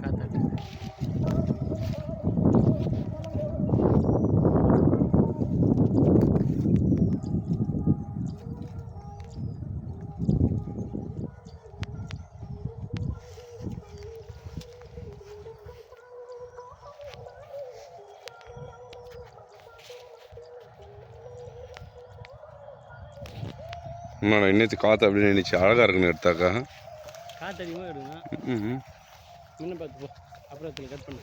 காத்தாட்டு என்னடா இன்னத்து காற்று அப்படின்னு நினச்சி அழகாக இருக்குன்னு எடுத்தாக்கா காற்று அதிகமாக எடுங்க முன்ன பார்த்து போ அப்புறத்தில் கட் பண்ணு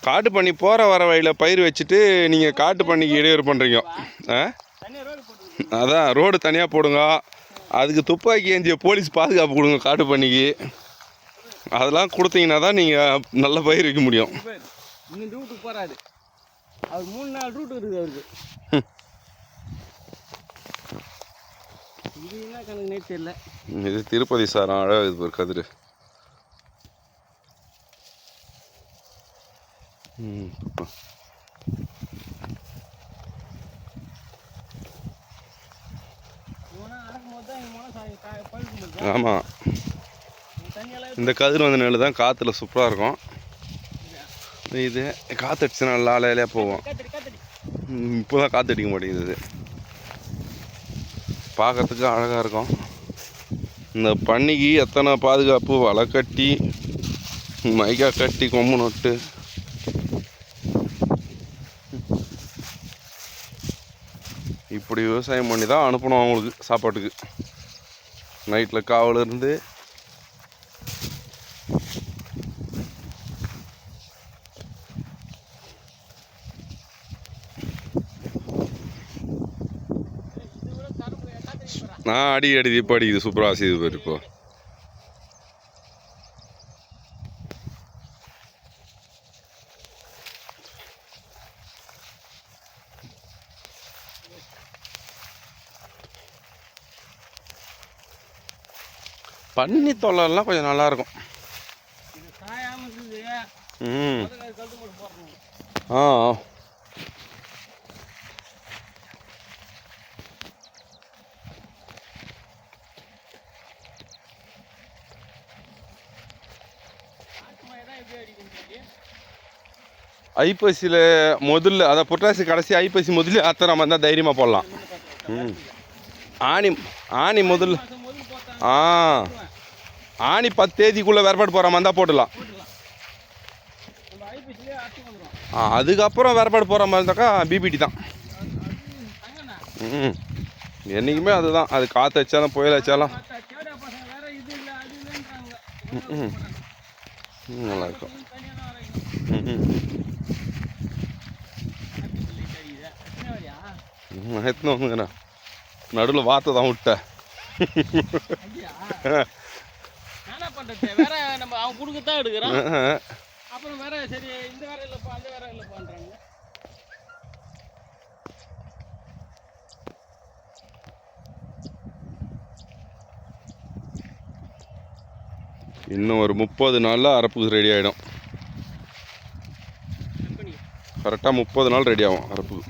காட்டு பண்ணி போகிற வர வழியில் பயிர் வச்சுட்டு நீங்கள் காட்டு பண்ணிக்கு இடையூறு பண்ணுறீங்க. அதான் ரோடு தனியாக போடுங்க, அதுக்கு துப்பாக்கி ஏந்திய போலீஸ் பாதுகாப்பு கொடுங்க காட்டு பண்ணிக்கு. அதெல்லாம் கொடுத்தீங்கன்னா தான் நீங்கள் நல்ல பயிர் வைக்க முடியும். இந்த ரூட்டுக்கு போகிறாரு அவர் 3-4 ரூட் இருக்குது அவருக்கு. இது என்ன கணக்கு நேற்று இல்லை. இது திருப்பதி சார் அழகாக இது ஒரு கதிர். ஆமாம், இந்த கதிர் வந்த நெல் தான் காற்றுல சூப்பராக இருக்கும். இது காற்று அடிச்சுனா நல்லா அலையிலையாக போவோம். இப்போ தான் காற்று அடிக்க மாட்டேங்குது. பார்க்கறதுக்கு அழகாக இருக்கும். இந்த பன்னிக்கு எத்தனை பாதுகாப்பு, வலை கட்டி மைக்கா கட்டி கொம்பு நொட்டு. இப்படி விவசாயம் பண்ணி தான் அனுப்பணும் அவங்களுக்கு சாப்பாட்டுக்கு. நைட்டில் காவல் இருந்து அடி இப்போ அடிக்குது. சூப்பராக செய்து போயிரு. இப்போ பன்னி தொல்லைலாம் கொஞ்சம் நல்லாயிருக்கும். ஆ ஐப்பசியில் முதல்ல, அதை புரட்டாசி கடைசி ஐப்பசி முதல்ல அத்தனை நம்ம தான் தைரியமாக போடலாம். ஆனி முதல்ல ஆனி 10 தேதிக்குள்ளே வேறுபாடு போகிற மாதிரி தான் போடலாம். அதுக்கப்புறம் வேறுபாடு போகிற மாதிரி இருந்தாக்கா பிபிடி தான். என்றைக்குமே அதுதான். அது காற்று வச்சாலும் புயல் வச்சாலும் நல்லாயிருக்கும். எத்தனை வந்துங்கண்ணா நடுவில் வார்த்தை தான் விட்ட. வேற நம்ம அவன் கொடுக்கத்தான் எடுக்கிறான். அப்புறம் வேற சரி இந்த வேற இல்லைப்பா அந்த வேற இல்லைப்பான்றாங்க. இன்னும் ஒரு 30 நாளில் அறுப்புக்கு ரெடி ஆகிடும். கரெக்டாக 30 நாள் ரெடி ஆகும் அறுப்புக்கு.